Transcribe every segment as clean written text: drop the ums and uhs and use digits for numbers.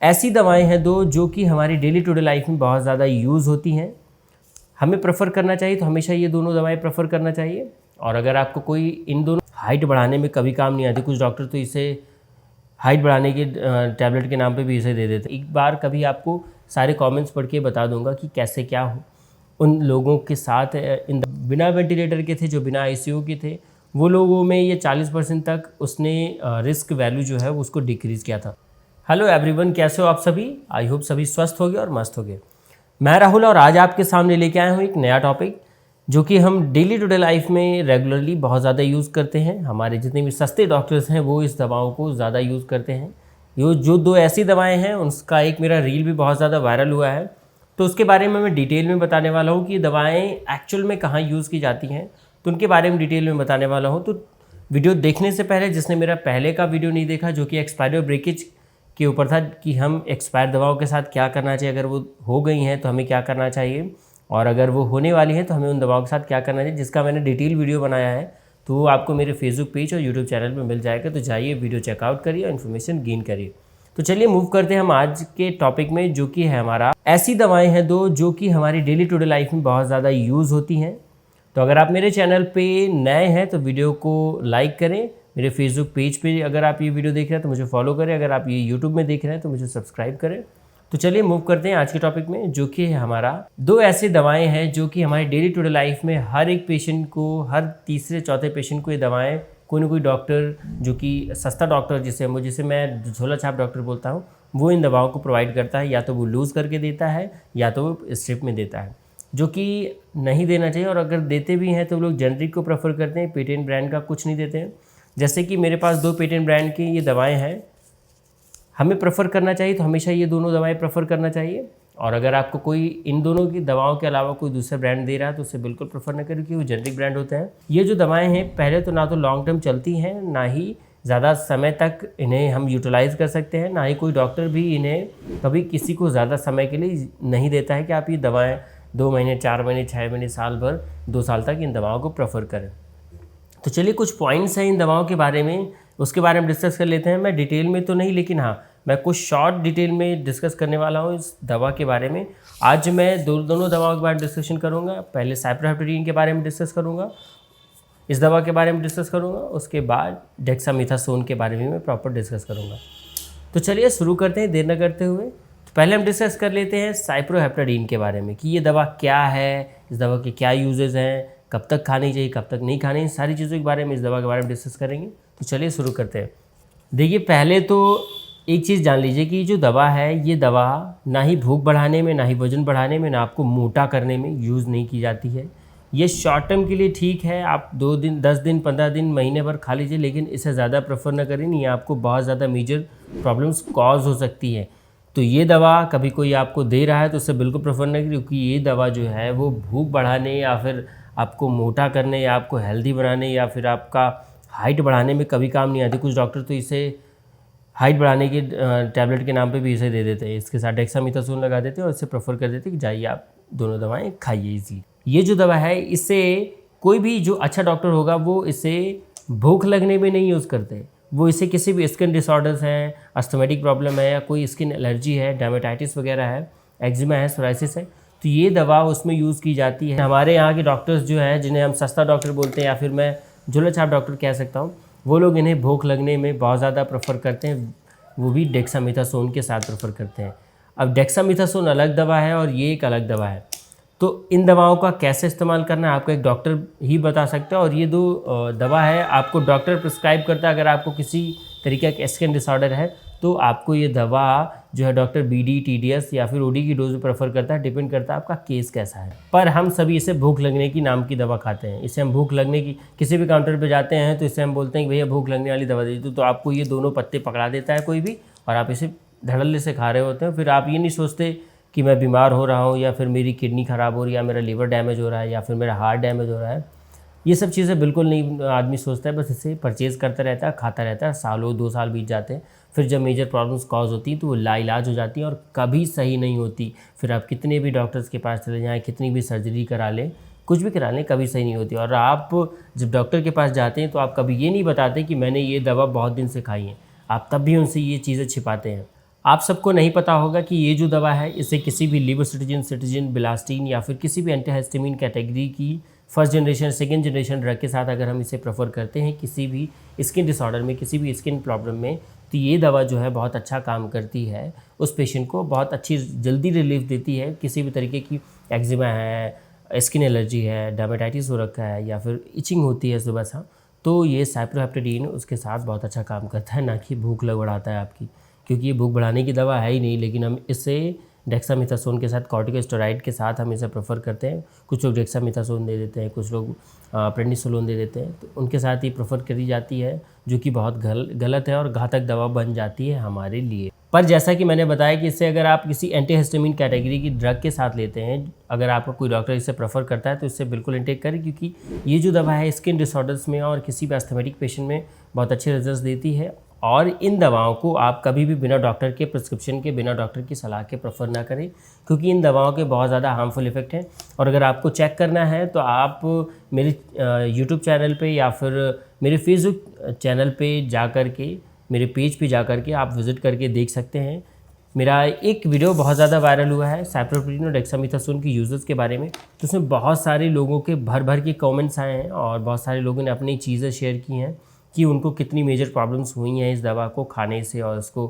ऐसी दवाएं हैं दो जो कि हमारी डेली टू डे लाइफ में बहुत ज़्यादा यूज़ होती हैं। हमें प्रेफर करना चाहिए तो हमेशा ये दोनों दवाएं प्रेफर करना चाहिए। और अगर आपको कोई इन दोनों हाइट बढ़ाने में कभी काम नहीं आती, कुछ डॉक्टर तो इसे हाइट बढ़ाने के टैबलेट के नाम पे भी इसे दे देते। एक बार कभी आपको सारे कमेंट्स पढ़ के बता दूंगा कि कैसे क्या हो उन लोगों के साथ इन बिना वेंटिलेटर के थे, जो बिना आईसीयू के थे, वो लोगों में ये 40% तक उसने रिस्क वैल्यू जो है उसको डिक्रीज़ किया था। हेलो एवरीवन, कैसे हो आप सभी? आई होप सभी स्वस्थ हो गए और मस्त हो गए। मैं राहुल और आज आपके सामने लेके आया हूँ एक नया टॉपिक जो कि हम डेली टू डे लाइफ में रेगुलरली बहुत ज़्यादा यूज़ करते हैं। हमारे जितने भी सस्ते डॉक्टर्स हैं वो इस दवाओं को ज़्यादा यूज़ करते हैं। ये जो दो ऐसी दवाएं हैं उसका एक मेरा रील भी बहुत ज़्यादा वायरल हुआ है, तो उसके बारे में मैं डिटेल में बताने वाला हूँ कि ये दवाएँ एक्चुअल में कहाँ यूज़ की जाती हैं, तो उनके बारे में डिटेल में बताने वाला हूँ। तो वीडियो देखने से पहले जिसने मेरा पहले का वीडियो नहीं देखा जो कि एक्सपायरी और ब्रेकेज के ऊपर था कि हम एक्सपायर दवाओं के साथ क्या करना चाहिए, अगर वो हो गई हैं तो हमें क्या करना चाहिए, और अगर वो होने वाली है तो हमें उन दवाओं के साथ क्या करना चाहिए, जिसका मैंने डिटेल वीडियो बनाया है, तो वो आपको मेरे फेसबुक पेज और यूट्यूब चैनल पर मिल जाएगा। तो जाइए वीडियो चेकआउट करिए और इन्फॉर्मेशन गेन करिए। तो चलिए मूव करते हैं हम आज के टॉपिक में, जो कि है हमारा ऐसी दवाएं हैं दो जो कि हमारी डेली टू डे लाइफ में बहुत ज़्यादा यूज़ होती हैं। तो अगर आप मेरे चैनल पे नए हैं तो वीडियो को लाइक करें। मेरे फेसबुक पेज पे अगर आप ये वीडियो देख रहे हैं तो मुझे फॉलो करें। अगर आप ये यूट्यूब में देख रहे हैं तो मुझे सब्सक्राइब करें। तो चलिए मूव करते हैं आज के टॉपिक में, जो कि है हमारा दो ऐसी दवाएं हैं जो कि हमारी डेली टू डे लाइफ में हर एक पेशेंट को, हर तीसरे चौथे पेशेंट को ये दवाएं कोई ना कोई डॉक्टर, जो कि सस्ता डॉक्टर जिसे मैं झोला छाप डॉक्टर बोलता हूँ, वो इन दवाओं को प्रोवाइड करता है। या तो वो लूज़ करके देता है या तो वो स्ट्रिप में देता है, जो कि नहीं देना चाहिए। और अगर देते भी हैं तो वो लोग जेनरिक को प्रेफर करते हैं, पेटेंट ब्रांड का कुछ नहीं देते हैं। जैसे कि मेरे पास दो पेटेंट ब्रांड की ये दवाएं हैं, हमें प्रेफर करना चाहिए तो हमेशा ये दोनों दवाएं प्रेफर करना चाहिए। और अगर आपको कोई इन दोनों की दवाओं के अलावा कोई दूसरा ब्रांड दे रहा है तो उसे बिल्कुल प्रेफर न करें, क्योंकि वो जेनरिक ब्रांड होते हैं। ये जो दवाएं हैं पहले तो ना तो लॉन्ग टर्म चलती हैं, ना ही ज़्यादा समय तक इन्हें हम यूटिलाइज़ कर सकते हैं, ना ही कोई डॉक्टर भी इन्हें कभी किसी को ज़्यादा समय के लिए नहीं देता है कि आप ये दवाएँ 2 महीने, 4 महीने, 6 महीने, साल भर, 2 साल तक इन दवाओं को प्रेफर करें। तो चलिए कुछ पॉइंट्स हैं इन दवाओं के बारे में, उसके बारे में डिस्कस कर लेते हैं। मैं डिटेल में तो नहीं, लेकिन हाँ मैं कुछ शॉर्ट डिटेल में डिस्कस करने वाला हूँ इस दवा के बारे में। आज मैं दोनों दवाओं के बारे में डिस्कशन करूँगा। पहले साइप्रोहेप्टेडीन के बारे में डिस्कस करूँगा, इस दवा के बारे में डिस्कस करूँगा, उसके बाद डेक्सामेथासोन के बारे में मैं प्रॉपर डिस्कस करूँगा। तो चलिए शुरू करते हैं देर न करते हुए। तो पहले हम डिस्कस कर लेते हैं साइप्रोहेप्टेडीन के बारे में कि ये दवा क्या है, इस दवा के क्या यूजेस हैं, कब तक खानी चाहिए, कब तक नहीं खानी, इन सारी चीज़ों के बारे में इस दवा के बारे में डिस्कस करेंगे। तो चलिए शुरू करते हैं। देखिए पहले तो एक चीज़ जान लीजिए कि जो दवा है, ये दवा ना ही भूख बढ़ाने में, ना ही वजन बढ़ाने में, ना आपको मोटा करने में यूज़ नहीं की जाती है। ये शॉर्ट टर्म के लिए ठीक है, आप 2 दिन, 10 दिन, 15 दिन, महीने भर खा लीजिए, लेकिन इसे ज़्यादा प्रेफर ना करें, नहीं आपको बहुत ज़्यादा मेजर प्रॉब्लम्स कॉज हो सकती है। तो ये दवा कभी कोई आपको दे रहा है तो उससे बिल्कुल प्रेफर ना करें, क्योंकि ये दवा जो है वो भूख बढ़ाने या फिर आपको मोटा करने या आपको हेल्दी बनाने या फिर आपका हाइट बढ़ाने में कभी काम नहीं आती। कुछ डॉक्टर तो इसे हाइट बढ़ाने के टैबलेट के नाम पे भी इसे दे देते हैं, इसके साथ डेक्सामेथासोन लगा देते हैं और इससे प्रेफर कर देते हैं कि जाइए आप दोनों दवाएं खाइए इजी। ये जो दवा है इससे कोई भी जो अच्छा डॉक्टर होगा वो इसे भूख लगने में नहीं यूज़ करते, वो इसे किसी भी स्किन डिसऑर्डर्स हैं, अस्थमेटिक प्रॉब्लम है, या कोई स्किन एलर्जी है, डायमेटाइटिस वगैरह है, एक्जिमा है, सोराइसिस है, तो ये दवा उसमें यूज़ की जाती है। हमारे यहाँ के डॉक्टर्स जो हैं, जिन्हें हम सस्ता डॉक्टर बोलते हैं या फिर मैं झोला छाप डॉक्टर कह सकता हूँ, वो लोग इन्हें भूख लगने में बहुत ज़्यादा प्रेफर करते हैं, वो भी डेक्सामेथासोन के साथ प्रेफर करते हैं। अब डेक्सामेथासोन अलग दवा है और ये एक अलग दवा है, तो इन दवाओं का कैसे इस्तेमाल करना है आपको एक डॉक्टर ही बता सकता है। और ये दो दवा है आपको डॉक्टर प्रिस्क्राइब करता है। अगर आपको किसी तरीके का स्किन डिसऑर्डर है तो आपको ये दवा जो है डॉक्टर BD, TDS या फिर OD की डोज में प्रेफर करता है, डिपेंड करता है आपका केस कैसा है। पर हम सभी इसे भूख लगने की नाम की दवा खाते हैं। इसे हम भूख लगने की, किसी भी काउंटर पे जाते हैं तो इसे हम बोलते हैं कि भैया भूख लगने वाली दवा दीजिए, तो आपको ये दोनों पत्ते पकड़ा देता है कोई भी, और आप इसे धड़ल्ले से खा रहे होते हैं। फिर आप ये नहीं सोचते कि मैं बीमार हो रहा हूँ या फिर मेरी किडनी ख़राब हो रही है या मेरा लीवर डैमेज हो रहा है या फिर मेरा हार्ट डैमेज हो रहा है, ये सब चीज़ें बिल्कुल नहीं आदमी सोचता है। बस इसे परचेज़ करता रहता है, खाता रहता है, सालों 2 साल बीत जाते हैं। फिर जब मेजर प्रॉब्लम्स कॉज होती हैं तो वो लाइलाज हो जाती हैं और कभी सही नहीं होती। फिर आप कितने भी डॉक्टर्स के पास चले जाएँ, कितनी भी सर्जरी करा लें, कुछ भी करा लें, कभी सही नहीं होती। और आप जब डॉक्टर के पास जाते हैं तो आप कभी ये नहीं बताते कि मैंने ये दवा बहुत दिन से खाई है, आप तब भी उनसे ये चीज़ें छिपाते हैं। आप सबको नहीं पता होगा कि ये जो दवा है इसे किसी भी लीवोसिट्रिजिन, बिलास्टीन या फिर किसी भी एंटीहिस्टामिन कैटेगरी की first generation, second generation drug के साथ अगर हम इसे प्रेफर करते हैं किसी भी स्किन डिसऑर्डर में, किसी भी स्किन प्रॉब्लम में, तो ये दवा जो है बहुत अच्छा काम करती है। उस पेशेंट को बहुत अच्छी जल्दी रिलीफ देती है। किसी भी तरीके की एक्जिमा है, स्किन एलर्जी है, डर्मेटाइटिस हो रखा है या फिर इचिंग होती है सुबह शाम, तो ये साइप्रोहेप्टेडीन उसके साथ बहुत अच्छा काम करता है, ना कि भूख बढ़ाता है आपकी, क्योंकि ये भूख बढ़ाने की दवा है ही नहीं। लेकिन हम इससे डेक्सामेथासोन के साथ, कॉर्टिकोस्टेरॉइड के साथ हम इसे प्रेफर करते हैं। कुछ लोग डेक्सामेथासोन दे देते हैं, कुछ लोग प्रेडनिसोलोन दे देते हैं, तो उनके साथ ही प्रेफर करी जाती है, जो कि बहुत गलत है और घातक दवा बन जाती है हमारे लिए। पर जैसा कि मैंने बताया कि इससे अगर आप किसी एंटीहिस्टामिन कैटेगरी की ड्रग के साथ लेते हैं, अगर आपको कोई डॉक्टर इसे प्रेफर करता है तो इससे बिल्कुल इनटेक करें, क्योंकि ये जो दवा है स्किन डिसऑर्डर्स में और किसी भी अस्थमेटिक पेशेंट में बहुत अच्छे रिजल्ट्स देती है। और इन दवाओं को आप कभी भी बिना डॉक्टर के प्रिस्क्रिप्शन के, बिना डॉक्टर की सलाह के प्रेफर ना करें, क्योंकि इन दवाओं के बहुत ज़्यादा हार्मफुल इफेक्ट हैं। और अगर आपको चेक करना है तो आप मेरे यूट्यूब चैनल पे या फिर मेरे फेसबुक चैनल पे जा कर के, मेरे पेज पे जा कर के आप विज़िट करके देख सकते हैं। मेरा एक वीडियो बहुत ज़्यादा वायरल हुआ है साइप्रोहेप्टेडीन और डेक्सामेथासोन की यूजेस के बारे में, तो उसमें बहुत सारे लोगों के भर के कमेंट्स आए हैं और बहुत सारे लोगों ने अपनी चीज़ें शेयर की हैं कि उनको कितनी मेजर प्रॉब्लम्स हुई हैं इस दवा को खाने से और उसको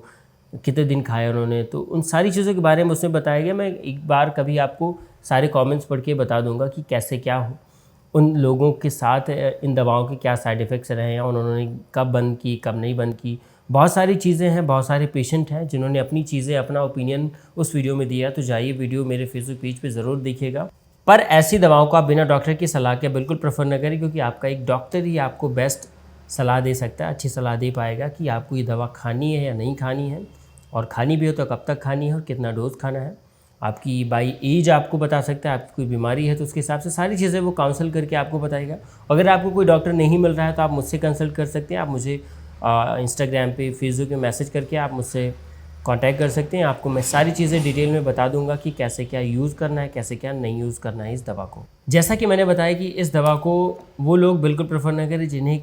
कितने दिन खाया उन्होंने। तो उन सारी चीज़ों के बारे में उसमें बताया गया। मैं एक बार कभी आपको सारे कमेंट्स पढ़ के बता दूंगा कि कैसे क्या हो, उन लोगों के साथ इन दवाओं के क्या साइड इफ़ेक्ट्स रहे हैं और उन्होंने कब बंद की, कब नहीं बंद की। बहुत सारी चीज़ें हैं, बहुत सारे पेशेंट हैं जिन्होंने अपनी चीज़ें, अपना ओपिनियन उस वीडियो में दिया। तो जाइए वीडियो मेरे फेसबुक पेज पे ज़रूर देखिएगा। पर ऐसी दवाओं को आप बिना डॉक्टर की सलाह के बिल्कुल प्रेफर न करें, क्योंकि आपका एक डॉक्टर ही आपको बेस्ट सलाह दे सकता है, अच्छी सलाह दे पाएगा कि आपको ये दवा खानी है या नहीं खानी है, और खानी भी हो तो कब तक खानी है और कितना डोज खाना है। आपकी बाई एज आपको बता सकता है, आपकी कोई बीमारी है तो उसके हिसाब से सारी चीज़ें वो काउंसल करके आपको बताएगा। अगर आपको कोई डॉक्टर नहीं मिल रहा है तो आप मुझसे कंसल्ट कर सकते हैं। आप मुझे इंस्टाग्राम पे, फेसबुक पे मैसेज करके आप मुझसे कांटेक्ट कर सकते हैं। आपको मैं सारी चीज़ें डिटेल में बता दूंगा कि कैसे क्या यूज़ करना है, कैसे क्या नहीं यूज़ करना है इस दवा को। जैसा कि मैंने बताया कि इस दवा को वो लोग बिल्कुल प्रेफर न करें जिन्हें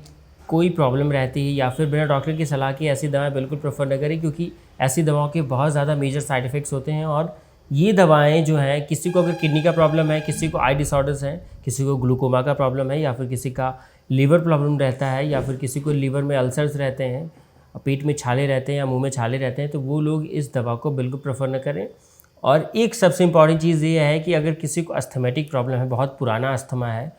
कोई प्रॉब्लम रहती है, या फिर बिना डॉक्टर की सलाह की ऐसी दवाएं बिल्कुल प्रेफर न करें, क्योंकि ऐसी दवाओं के बहुत ज़्यादा मेजर साइड इफ़ेक्ट्स होते हैं। और ये दवाएं जो हैं, किसी को अगर किडनी का प्रॉब्लम है, किसी को आई डिसऑर्डर्स हैं, किसी को ग्लूकोमा का प्रॉब्लम है, या फिर किसी का लीवर प्रॉब्लम रहता है, या फिर किसी को लीवर में अल्सर्स रहते हैं, पेट में छाले रहते हैं या मुंह में छाले रहते हैं, तो वो लोग इस दवा को बिल्कुल प्रेफर न करें। और एक सबसे इम्पॉर्टेंट चीज़ ये है कि अगर किसी को अस्थमेटिक प्रॉब्लम है, बहुत पुराना अस्थमा है,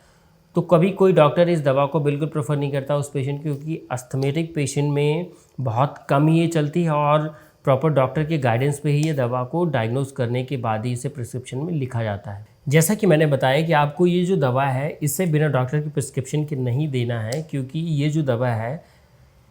तो कभी कोई डॉक्टर इस दवा को बिल्कुल प्रेफर नहीं करता उस पेशेंट, क्योंकि अस्थमेटिक पेशेंट में बहुत कम ही ये चलती है और प्रॉपर डॉक्टर के गाइडेंस पे ही ये दवा को डायग्नोज करने के बाद ही इसे प्रिस्क्रिप्शन में लिखा जाता है। जैसा कि मैंने बताया कि आपको ये जो दवा है इसे बिना डॉक्टर की प्रिस्क्रिप्शन के नहीं देना है, क्योंकि ये जो दवा है,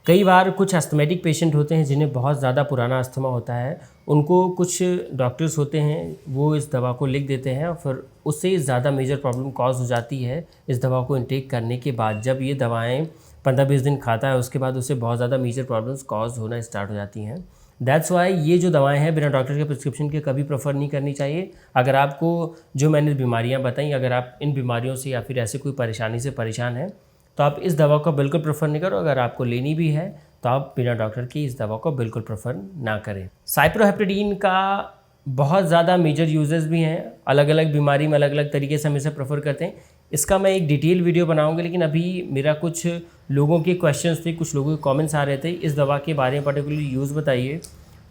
कई बार कुछ अस्थमेटिक पेशेंट होते हैं जिन्हें बहुत ज़्यादा पुराना अस्थमा होता है, उनको कुछ डॉक्टर्स होते हैं वो इस दवा को लिख देते हैं और फिर उससे ज़्यादा मेजर प्रॉब्लम कॉज हो जाती है इस दवा को इनटेक करने के बाद। जब ये दवाएं 15-20 दिन खाता है उसके बाद उससे बहुत ज़्यादा मेजर प्रॉब्लम्स कॉज होना स्टार्ट हो जाती हैं। दैट्स वाई ये जो दवाएं हैं बिना डॉक्टर के प्रिस्क्रिप्शन के कभी प्रेफर नहीं करनी चाहिए। अगर आपको जो मैंने बीमारियाँ बताई, अगर आप इन बीमारियों से या फिर ऐसे कोई परेशानी से परेशान हैं, तो आप इस दवा को बिल्कुल प्रेफर नहीं करो। अगर आपको लेनी भी है तो आप बिना डॉक्टर की इस दवा को बिल्कुल प्रेफर ना करें। साइप्रोहेप्टेडीन का बहुत ज़्यादा मेजर यूजेस भी हैं, अलग अलग बीमारी में अलग अलग तरीके से हम इसे प्रेफर करते हैं। इसका मैं एक डिटेल वीडियो बनाऊंगा, लेकिन अभी मेरा कुछ लोगों के क्वेश्चंस थे, कुछ लोगों के कमेंट्स आ रहे थे इस दवा के बारे में पर्टिकुलरली यूज़ बताइए,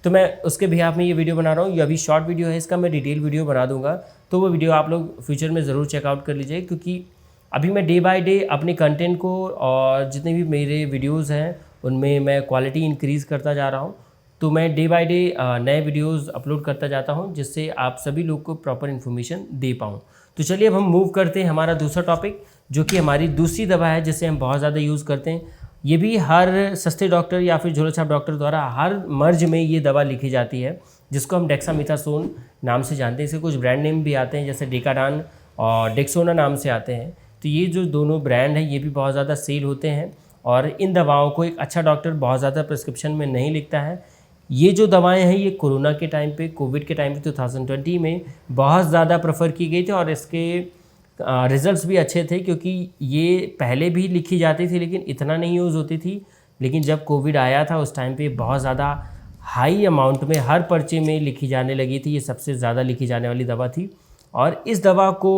तो मैं उसके बिहाफ में ये वीडियो बना रहा हूँ। ये अभी शॉर्ट वीडियो है, इसका मैं डिटेल वीडियो बना दूँगा, तो वो वीडियो आप लोग फ्यूचर में ज़रूर चेकआउट कर लीजिए, क्योंकि अभी मैं डे बाय डे अपने कंटेंट को और जितने भी मेरे वीडियोज़ हैं उनमें मैं क्वालिटी इंक्रीज़ करता जा रहा हूँ। तो मैं डे बाय डे नए वीडियोज़ अपलोड करता जाता हूँ, जिससे आप सभी लोग को प्रॉपर इन्फॉर्मेशन दे पाऊँ। तो चलिए अब हम मूव करते हैं हमारा दूसरा टॉपिक, जो कि हमारी दूसरी दवा है जिसे हम बहुत ज़्यादा यूज़ करते हैं। ये भी हर सस्ते डॉक्टर या फिर झोला छाप डॉक्टर द्वारा हर मर्ज में ये दवा लिखी जाती है, जिसको हम डेक्सामेथासोन नाम से जानते हैं। इसे कुछ ब्रांड नेम भी आते हैं, जैसे डेकाडान और डेक्सोना नाम से आते हैं। तो ये जो दोनों ब्रांड हैं ये भी बहुत ज़्यादा सेल होते हैं, और इन दवाओं को एक अच्छा डॉक्टर बहुत ज़्यादा प्रिस्क्रिप्शन में नहीं लिखता है। ये जो दवाएं हैं ये कोरोना के टाइम पे, कोविड के टाइम पे 2020 में बहुत ज़्यादा प्रेफर की गई थी, और इसके रिज़ल्ट्स भी अच्छे थे, क्योंकि ये पहले भी लिखी जाती थी लेकिन इतना नहीं यूज़ होती थी। लेकिन जब कोविड आया था उस टाइम पे बहुत ज़्यादा हाई अमाउंट में हर पर्चे में लिखी जाने लगी थी। ये सबसे ज़्यादा लिखी जाने वाली दवा थी और इस दवा को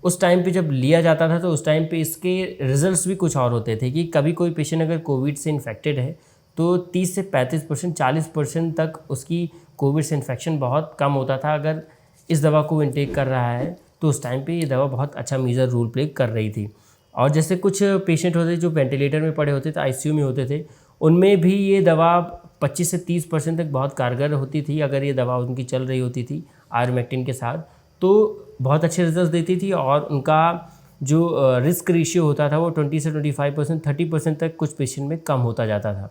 उस टाइम पे जब लिया जाता था तो उस टाइम पे इसके रिजल्ट्स भी कुछ और होते थे कि कभी कोई पेशेंट अगर कोविड से इन्फेक्टेड है तो 30 से 35%, 40% तक उसकी कोविड से इन्फेक्शन बहुत कम होता था अगर इस दवा को इनटेक कर रहा है। तो उस टाइम पे ये दवा बहुत अच्छा मेजर रोल प्ले कर रही थी। और जैसे कुछ पेशेंट होते जो वेंटिलेटर में पड़े होते थे, आईसीयू में होते थे, उनमें भी ये दवा 25 से 30% तक बहुत कारगर होती थी। अगर ये दवा उनकी चल रही होती थी आयरमेक्टिन के साथ तो बहुत अच्छे रिजल्ट देती थी और उनका जो रिस्क रेशियो होता था वो 20 से 25%, 30% तक कुछ पेशेंट में कम होता जाता था।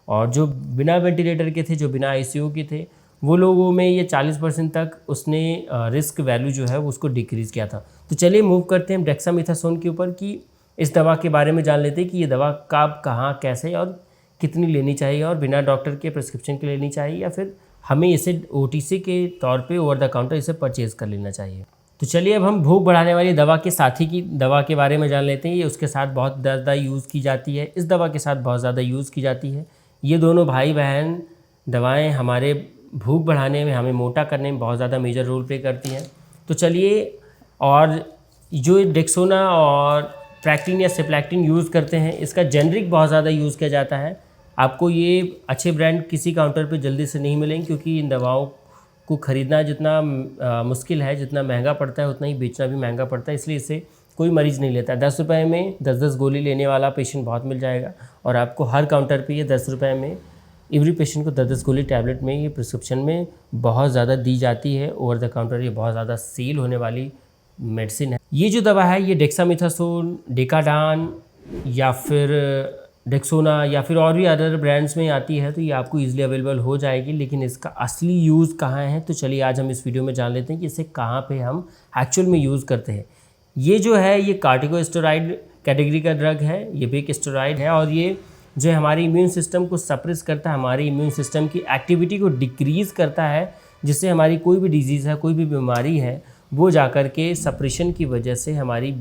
और जो बिना वेंटिलेटर के थे, जो बिना आईसीयू के थे, वो लोगों में ये 40% तक उसने रिस्क वैल्यू जो है वो उसको डिक्रीज़ किया था। तो चलिए मूव करते हैं डेक्सामेथासोन के ऊपर कि इस दवा के बारे में जान लेते हैं कि ये दवा कब, कहाँ, कैसे और कितनी लेनी चाहिए और बिना डॉक्टर के प्रिस्क्रिप्शन के लेनी चाहिए या फिर हमें इसे ओटीसी के तौर पे ओवर द काउंटर इसे परचेज़ कर लेना चाहिए। तो चलिए अब हम भूख बढ़ाने वाली दवा के साथी की दवा के बारे में जान लेते हैं। ये उसके साथ बहुत ज़्यादा यूज़ की जाती है, इस दवा के साथ बहुत ज़्यादा यूज़ की जाती है। ये दोनों भाई बहन दवाएं हमारे भूख बढ़ाने में, हमें मोटा करने में बहुत ज़्यादा मेजर रोल प्ले करती हैं। तो चलिए, और जो डेक्सोना और प्रैक्टिन या सिप्लैक्टिन यूज़ करते हैं, इसका जेनरिक बहुत ज़्यादा यूज़ किया जाता है। आपको ये अच्छे ब्रांड किसी काउंटर पे जल्दी से नहीं मिलेंगे क्योंकि इन दवाओं को ख़रीदना जितना मुश्किल है, जितना महंगा पड़ता है उतना ही बेचना भी महंगा पड़ता है, इसलिए इसे कोई मरीज़ नहीं लेता। 10 रुपये में 10-10 गोली लेने वाला पेशेंट बहुत मिल जाएगा और आपको हर काउंटर पे ये 10 रुपये में एवरी पेशेंट को 10-10 गोली टैबलेट में ये प्रिस्क्रिप्शन में बहुत ज़्यादा दी जाती है। ओवर द काउंटर ये बहुत ज़्यादा सेल होने वाली मेडिसिन है। ये जो दवा है ये डेक्सामेथासोन, डेकाडान या फिर डेक्सोना या फिर और भी अदर ब्रांड्स में आती है तो ये आपको ईजिली अवेलेबल हो जाएगी। लेकिन इसका असली यूज़ कहाँ है, तो चलिए आज हम इस वीडियो में जान लेते हैं कि इसे कहाँ पे हम एक्चुअल में यूज़ करते हैं। ये जो है ये कार्टिकोस्टेरॉइड कैटेगरी का ड्रग है, ये भी एक स्टेरॉइड है और ये जो है हमारे इम्यून सिस्टम को सप्रेस करता है, हमारे इम्यून सिस्टम की एक्टिविटी को डिक्रीज़ करता है, जिससे हमारी कोई भी डिजीज़ है, कोई भी बीमारी है, वो जाकर के सप्रेशन की वजह से हमारी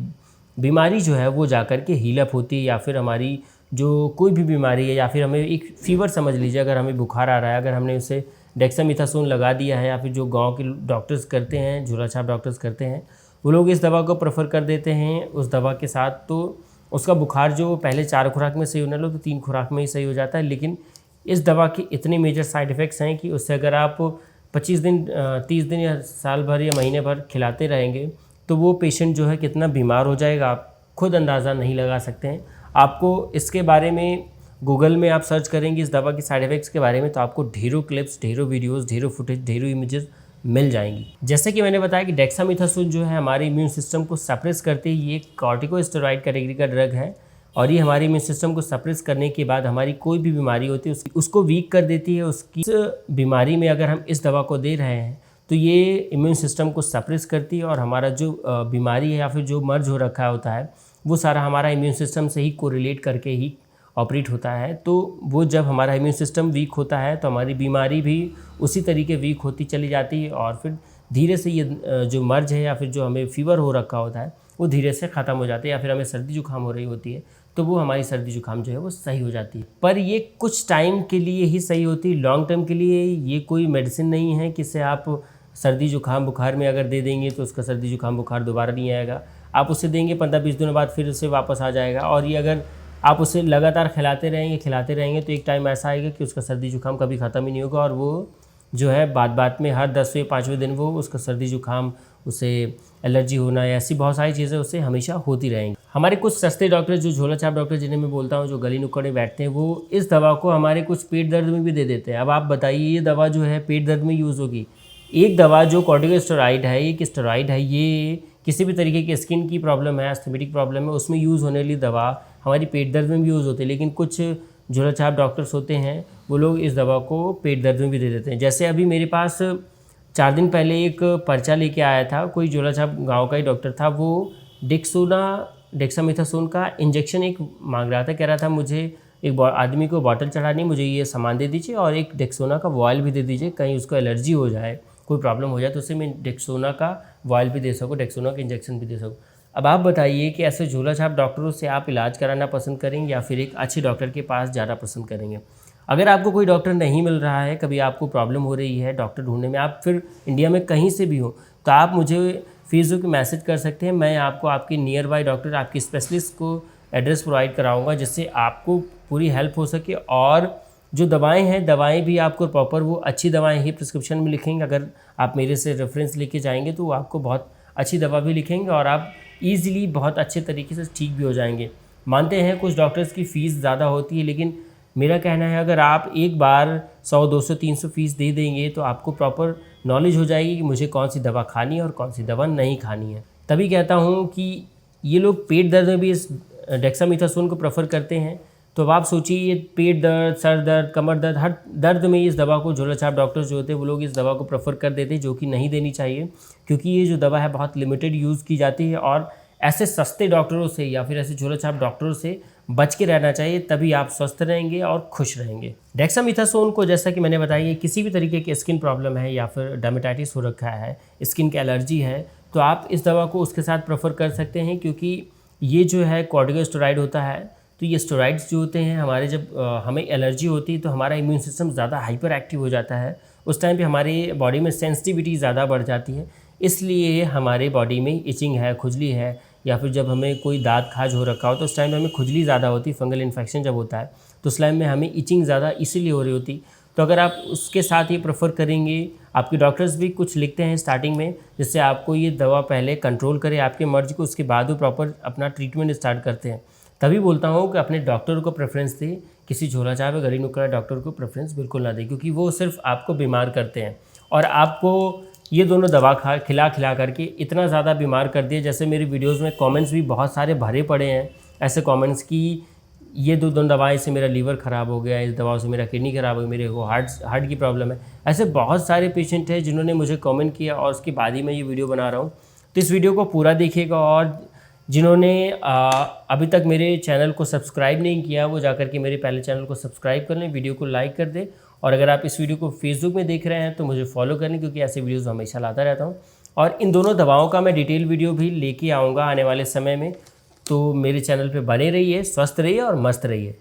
बीमारी जो है वो जाकर के हील अप होती है। या फिर हमारी जो कोई भी बीमारी है या फिर हमें एक फीवर समझ लीजिए, अगर हमें बुखार आ रहा है, अगर हमने उसे डेक्सामेथासोन लगा दिया है या फिर जो गांव के डॉक्टर्स करते हैं, झोला छाप डॉक्टर्स करते हैं, वो लोग इस दवा को प्रेफर कर देते हैं उस दवा के साथ। तो उसका बुखार जो पहले 4 खुराक में सही होने लगे तो 3 खुराक में ही सही हो जाता है। लेकिन इस दवा के इतने मेजर साइड इफ़ेक्ट्स हैं कि उससे अगर आप 25 दिन, 30 दिन या साल भर या महीने भर खिलाते रहेंगे तो वो पेशेंट जो है कितना बीमार हो जाएगा आप खुद अंदाज़ा नहीं लगा सकते हैं। आपको इसके बारे में गूगल में आप सर्च करेंगे इस दवा के साइड इफ़ेक्ट्स के बारे में तो आपको ढेरों क्लिप्स, ढेरों वीडियोस, ढेरों फुटेज, ढेरों इमेजेस मिल जाएंगी। जैसे कि मैंने बताया कि डेक्सामेथासोन जो है हमारे इम्यून सिस्टम को सप्रेस करते ही ये कॉर्टिकोस्टेरॉइड कैटेगरी का ड्रग है और ये हमारे इम्यून सिस्टम को सप्रेस करने के बाद हमारी कोई भी बीमारी होती है उसको वीक कर देती है। उसकी बीमारी में अगर हम इस दवा को दे रहे हैं तो ये इम्यून सिस्टम को सप्रेस करती है और हमारा जो बीमारी है या फिर जो मर्ज हो रखा होता है वो सारा हमारा इम्यून सिस्टम से ही कोरिलेट करके ही ऑपरेट होता है। तो वो जब हमारा इम्यून सिस्टम वीक होता है तो हमारी बीमारी भी उसी तरीके वीक होती चली जाती है और फिर धीरे से ये जो मर्ज है या फिर जो हमें फीवर हो रखा होता है वो धीरे से ख़त्म हो जाता है। या फिर हमें सर्दी जुकाम हो रही होती है तो वो हमारी सर्दी जुकाम जो है वो सही हो जाती है। पर ये कुछ टाइम के लिए ही सही होती है, लॉन्ग टर्म के लिए ये कोई मेडिसिन नहीं है कि इससे आप सर्दी जुकाम बुखार में अगर दे देंगे तो उसका सर्दी जुकाम बुखार दोबारा नहीं आएगा। आप उसे देंगे 15-20 दिनों बाद फिर उसे वापस आ जाएगा। और ये अगर आप उसे लगातार खिलाते रहेंगे तो एक टाइम ऐसा आएगा कि उसका सर्दी जुकाम कभी ख़त्म ही नहीं होगा और वो जो है बात में हर 10वें 5वें दिन वो उसका सर्दी जुकाम, उसे एलर्जी होना या ऐसी बहुत सारी चीज़ें उससे हमेशा होती रहेंगी। हमारे कुछ सस्ते डॉक्टर, जो झोला छाप डॉक्टर जिन्हें मैं बोलता हूँ, जो गली नुक्कड़ में बैठते हैं, वो इस दवा को हमारे कुछ पेट दर्द में भी दे देते हैं। अब आप बताइए ये दवा जो है पेट दर्द में यूज़ होगी। एक दवा जो कॉर्टिकोस्टेरॉइड है, एक स्टेरॉइड है, ये किसी भी तरीके की स्किन की प्रॉब्लम है, एस्थेटिक प्रॉब्लम है, उसमें यूज़ होने वाली दवा हमारी पेट दर्द में भी यूज़ होती है। लेकिन कुछ झोला छाप डॉक्टर्स होते हैं वो लोग इस दवा को पेट दर्द में भी दे देते हैं। जैसे अभी मेरे पास 4 दिन पहले एक पर्चा लेके आया था, कोई झोला छाप गाँव का ही डॉक्टर था, वो डेक्सामेथासोन का इंजेक्शन एक मांग रहा था। कह रहा था मुझे एक आदमी को बॉटल चढ़ानी, मुझे ये सामान दे दीजिए और एक डेक्सोना का वॉयल भी दे दीजिए, कहीं उसको एलर्जी हो जाए, कोई प्रॉब्लम हो जाए तो उसे मैं डेक्सोना का वॉयल भी दे सकूँ, डेक्सोना का इंजेक्शन भी दे सकूँ। अब आप बताइए कि ऐसे झोला छाप डॉक्टरों से आप इलाज कराना पसंद करेंगे या फिर एक अच्छे डॉक्टर के पास जाना पसंद करेंगे। अगर आपको कोई डॉक्टर नहीं मिल रहा है, कभी आपको प्रॉब्लम हो रही है डॉक्टर ढूंढने में, आप फिर इंडिया में कहीं से भी हो, तो आप मुझे फेसबुक पे मैसेज कर सकते हैं। मैं आपको आपके नियर बाय डॉक्टर, आपके स्पेशलिस्ट को एड्रेस प्रोवाइड कराऊंगा, जिससे आपको पूरी हेल्प हो सके। और जो दवाएं हैं, दवाएं भी आपको प्रॉपर वो अच्छी दवाएं ही प्रिस्क्रिप्शन में लिखेंगे। अगर आप मेरे से रेफरेंस लेके जाएंगे तो वो आपको बहुत अच्छी दवा भी लिखेंगे और आप ईज़िली बहुत अच्छे तरीके से ठीक भी हो जाएंगे। मानते हैं कुछ डॉक्टर्स की फ़ीस ज़्यादा होती है, लेकिन मेरा कहना है अगर आप एक बार 100, 200, 300 फीस दे देंगे तो आपको प्रॉपर नॉलेज हो जाएगी कि मुझे कौन सी दवा खानी है और कौन सी दवा नहीं खानी है। तभी कहता हूँ कि ये लोग पेट दर्द में भी इस डेक्सामेथासोन को प्रेफर करते हैं। तो अब आप सोचिए, ये पेट दर्द, सर दर्द, कमर दर्द, हर दर्द में इस दवा को झोलाछाप डॉक्टर्स जो होते हैं वो लोग इस दवा को प्रेफर कर देते हैं, जो कि नहीं देनी चाहिए, क्योंकि ये जो दवा है बहुत लिमिटेड यूज़ की जाती है और ऐसे सस्ते डॉक्टरों से या फिर ऐसे झोलाछाप डॉक्टरों से बच के रहना चाहिए, तभी आप स्वस्थ रहेंगे और खुश रहेंगे। डेक्सामेथासोन को, जैसा कि मैंने बताया, किसी भी तरीके की स्किन प्रॉब्लम है या फिर डर्मेटाइटिस हो रखा है, स्किन की एलर्जी है, तो आप इस दवा को उसके साथ प्रेफर कर सकते हैं, क्योंकि ये जो है कॉर्टिकोस्टेरॉइड होता है। तो ये स्टेरॉइड्स जो होते हैं हमारे, जब हमें एलर्जी होती है तो हमारा इम्यून सिस्टम ज़्यादा हाइपर एक्टिव हो जाता है, उस टाइम पे हमारे बॉडी में सेंसिटिविटी ज़्यादा बढ़ जाती है, इसलिए हमारे बॉडी में इचिंग है, खुजली है, या फिर जब हमें कोई दाँत खाज हो रखा हो तो उस टाइम में हमें खुजली ज़्यादा होती है। फंगल इन्फेक्शन जब होता है तो उस टाइम में हमें इचिंग ज़्यादा इसीलिए हो रही होती। तो अगर आप उसके साथ ये प्रेफर करेंगे, आपके डॉक्टर्स भी कुछ लिखते हैं स्टार्टिंग में, जिससे आपको ये दवा पहले कंट्रोल करे आपके मर्ज को, उसके बाद वो प्रॉपर अपना ट्रीटमेंट स्टार्ट करते हैं। तभी बोलता हूँ कि अपने डॉक्टर को प्रेफरेंस दें, किसी झोलाछाप या गली नुक्कड़ डॉक्टर को प्रेफरेंस बिल्कुल ना दें, क्योंकि वो सिर्फ आपको बीमार करते हैं और आपको ये दोनों दवा खिला करके इतना ज़्यादा बीमार कर दिए। जैसे मेरी वीडियोस में कमेंट्स भी बहुत सारे भरे पड़े हैं ऐसे कमेंट्स कि ये दोनों दवाएं से मेरा लीवर ख़राब हो गया, इस दवाओं से मेरा किडनी ख़राब हो गई, मेरे को हार्ट की प्रॉब्लम है। ऐसे बहुत सारे पेशेंट हैं जिन्होंने मुझे कमेंट किया और उसके बाद ही मैं ये वीडियो बना रहा हूँ। तो इस वीडियो को पूरा देखिएगा और जिन्होंने अभी तक मेरे चैनल को सब्सक्राइब नहीं किया वो जाकर के मेरे पहले चैनल को सब्सक्राइब कर लें, वीडियो को लाइक कर दें। और अगर आप इस वीडियो को फेसबुक में देख रहे हैं तो मुझे फॉलो करें, क्योंकि ऐसे वीडियोस हमेशा लाता रहता हूं। और इन दोनों दवाओं का मैं डिटेल वीडियो भी लेके आऊँगा आने वाले समय में। तो मेरे चैनल पर बने रहिए, स्वस्थ रहिए और मस्त रहिए।